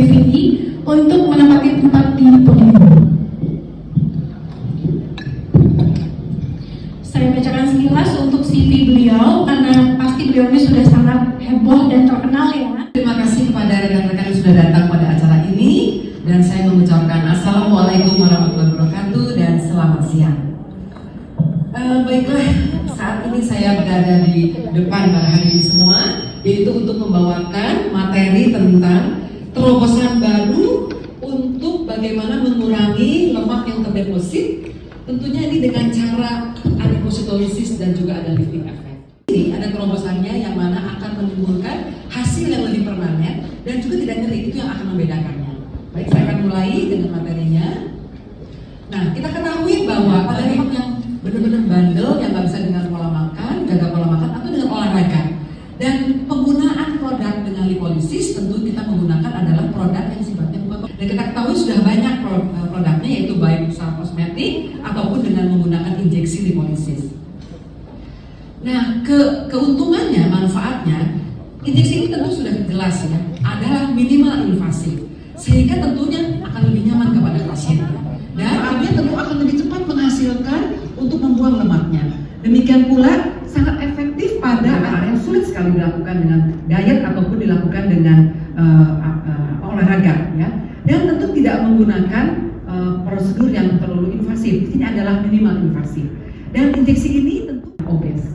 PVI untuk menempati tempat di podium. Saya bacakan sekilas untuk CV beliau karena pasti beliau ini sudah sangat heboh dan terkenal ya. Terima kasih kepada rekan-rekan yang sudah datang pada acara ini dan saya mengucapkan Assalamualaikum warahmatullahi wabarakatuh dan selamat siang. Baiklah, saat ini saya berada di depan para hadirin semua, yaitu untuk membawakan materi tentang terobosan baru untuk bagaimana mengurangi lemak yang terdeposit. Tentunya ini dengan cara adipositosis dan juga ada lifting effect. Ini ada terobosannya yang mana akan menimbulkan hasil yang lebih permanen dan juga tidak nyeri, itu yang akan membedakannya. Baik, saya akan mulai dengan materinya. Nah, kita ketahui bahwa pada lemak yang benar-benar bandel, yang nggak bisa dengan pola makan, jaga pola makan, atau dengan olahraga. Dan penggunaan produk dengan lipolisis tentu kita menggunakan adalah produk yang sifatnya bukan. Dan kita ketahui sudah banyak produknya, yaitu baik usaha kosmetik ataupun dengan menggunakan injeksi lipolisis. Nah, keuntungannya, manfaatnya, injeksi ini tentu sudah jelas ya, adalah minimal invasif, sehingga tentunya akan lebih nyaman kepada pasien. Dan artinya tentu akan lebih cepat menghasilkan untuk membuang lemaknya. Demikian pula sangat efektif pada area yang sulit sekali dilakukan dengan diet ataupun dilakukan dengan olahraga ya. Dan tentu tidak menggunakan prosedur yang terlalu invasif. Ini adalah minimal invasif. Dan injeksi ini tentu obes.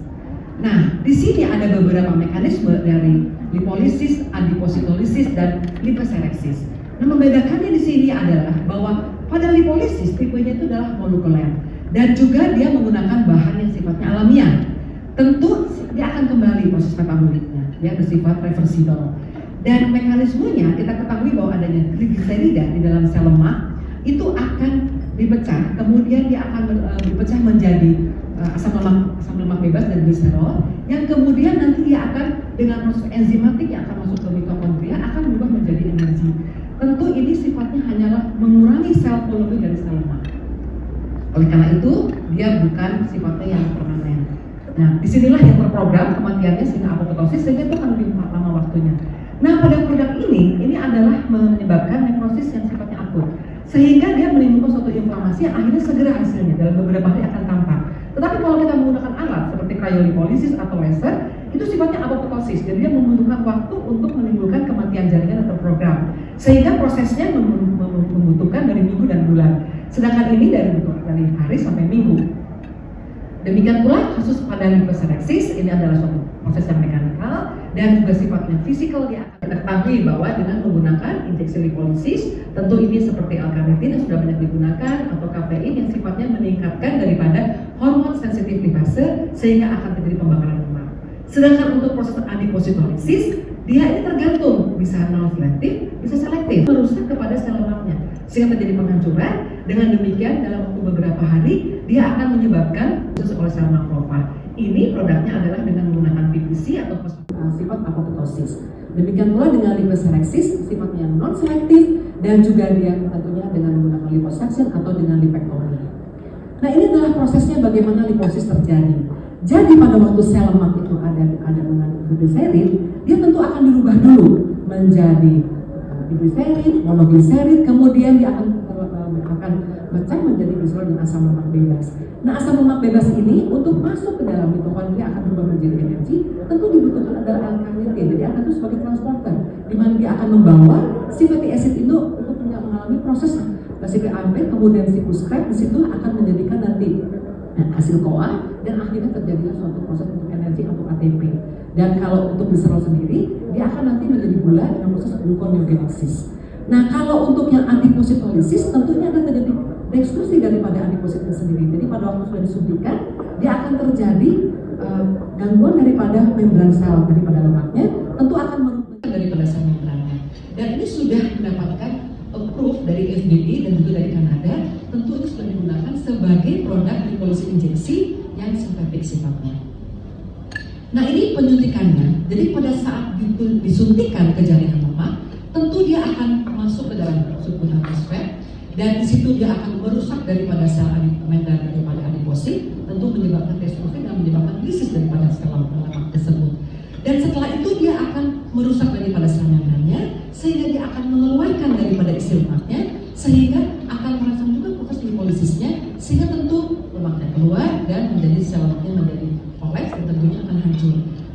Nah, di sini ada beberapa mekanisme dari lipolisis, adipositosis, dan liposereksis. Nah, membedakannya di sini adalah bahwa pada lipolisis tipenya itu adalah molekuler dan juga dia menggunakan bahan yang sifatnya alamiah. Tentu dia akan kembali proses metaboliknya, dia bersifat reversibel. Dan mekanismenya kita ketahui bahwa adanya trigliserida di dalam sel lemak itu akan dipecah, kemudian dia akan dipecah menjadi asam lemak bebas dan gliserol, yang kemudian nanti dia akan dengan proses enzimatik yang akan masuk ke mitokondria akan berubah menjadi energi. Tentu ini sifatnya hanyalah mengurangi sel volume dari sel lemak. Oleh karena itu dia bukan sifatnya yang permanen. Nah, disinilah yang terprogram kematiannya sehingga apoptosis, sehingga itu akan lebih lama waktunya. Nah, pada produk ini adalah menyebabkan nekrosis yang sifatnya akut, sehingga dia menimbulkan suatu inflamasi yang akhirnya segera hasilnya dalam beberapa hari akan tampak. Tetapi kalau kita menggunakan alat seperti cryolipolisis atau laser, itu sifatnya apoptosis, jadi dia membutuhkan waktu untuk menimbulkan kematian jaringan atau program, sehingga prosesnya membutuhkan dari minggu dan bulan. Sedangkan ini dari hari sampai minggu. Demikian pula kasus pada liposereksis, ini adalah suatu proses yang mekanikal dan juga sifatnya fisikal. Dia akan ketahui bahwa dengan menggunakan injeksi lipolisis, tentu ini seperti L-carnitin yang sudah banyak digunakan atau kafein yang sifatnya meningkatkan daripada hormon sensitif lipase sehingga akan terjadi pembakaran lemak. Sedangkan untuk proses adipositosis, dia ini tergantung, bisa non selektif, bisa selektif, merusak kepada sel lemaknya sehingga terjadi penghancuran. Dengan demikian dalam waktu beberapa hari dia akan menyebabkan khusus oleh sel makrofag. Ini produknya adalah dengan menggunakan PPC atau sifat apoptosis. Demikian pula dengan liposereksis, sifatnya non selektif dan juga dia tentunya dengan menggunakan liposuction atau dengan lipektomi. Nah, ini adalah prosesnya bagaimana liposis terjadi. Jadi pada waktu sel lemak itu ada mengandung gliserid, dia tentu akan dirubah dulu menjadi gliserid, monogliserid, kemudian dia akan pecah menjadi gliserol dan asam lemak bebas. Nah, asam lemak bebas ini untuk masuk ke dalam mitokondria akan berubah menjadi energi, tentu dibutuhkan adalah L-carnitin. Jadi akan itu sebagai transporter, di mana dia akan membawa si fatty acid itu untuk mengalami proses siklik Ampere, kemudian siklus Krebs di situ akan menjadikan nanti hasil CoA dan akhirnya terjadilah suatu proses untuk energi atau ATP. Dan kalau untuk gliserol sendiri, dia akan nanti menjadi gula dengan proses gluconeogenesis. Nah, kalau untuk yang adipositosis tentunya akan terjadi destruksi daripada adiposit itu sendiri. Jadi pada waktu sudah disuntikan, dia akan terjadi gangguan daripada membran sel daripada lemaknya, tentu akan merubah daripada sel membrannya. Dan ini sudah mendapatkan approve dari FDA dan juga dari Kanada. Tentu ini sudah digunakan sebagai produk lipolisis injeksi yang sintetik sifatnya. Nah, ini penyuntikannya. Jadi pada saat disuntikan ke jaringan lemak, tentu dia akan masuk ke dalam subcutaneous fat dan di situ dia akan merusak daripada sel daripada adiposit, tentu menyebabkan destruksi dan menyebabkan krisis daripada sel lemak tersebut. Dan setelah itu dia akan merusak daripada sel membrannya sehingga dia akan mengeluarkan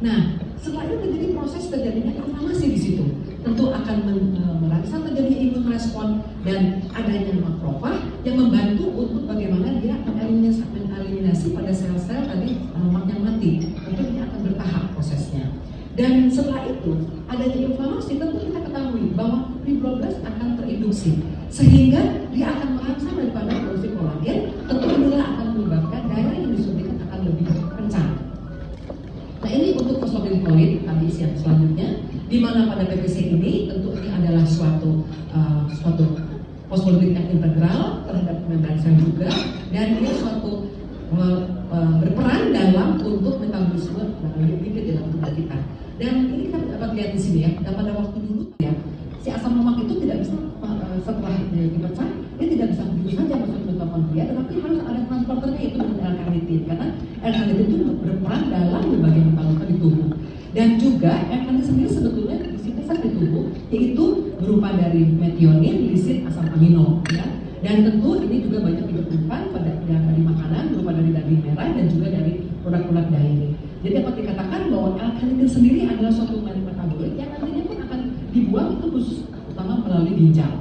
Nah, setelah itu terjadi proses terjadinya inflamasi di situ. Tentu akan merangsang terjadi imun respon dan adanya makrofag yang membantu untuk bagaimana dia mengeliminasi pada sel-sel tadi lemak yang mati. Tentu ini akan bertahap prosesnya. Dan setelah itu adanya inflamasi, tentu kita ketahui bahwa fibroblast akan terinduksi sehingga dia akan merangsang daripada produksi kolagen. Tentu inilah akan menyebabkan darah yang disuntikan akan lebih kencang. Nah, ini untuk fosfolipid tadi yang selanjutnya, di mana pada PPC ini tentu ini adalah suatu fosfolipid yang integral terhadap membran sel juga, dan ini suatu berperan dalam untuk metabolisme lipid dalam tubuh kita. Dan ini kita dapat lihat di sini ya, dan pada waktu dulu ya, si asam lemak itu tidak bisa setelah dipecah, dia tidak bisa begitu saja masuk ke mitokondria, tetapi harus ada transporternya, itu dengan L-karnitin, karena L-karnitin itu berperan dalam berbagai metabolisme di tubuh. Dan juga L-karnitin sendiri sebetulnya disintesis di tubuh, yaitu berupa dari metionin, lisin, asam amino, ya. Dan tentu ini juga banyak ditemukan dari makanan, berupa dari daging merah dan juga dari produk-produk dairy. Jadi dapat dikatakan bahwa L-karnitin sendiri adalah suatu metabolit yang nantinya pun akan dibuang itu khusus utama melalui ginjal.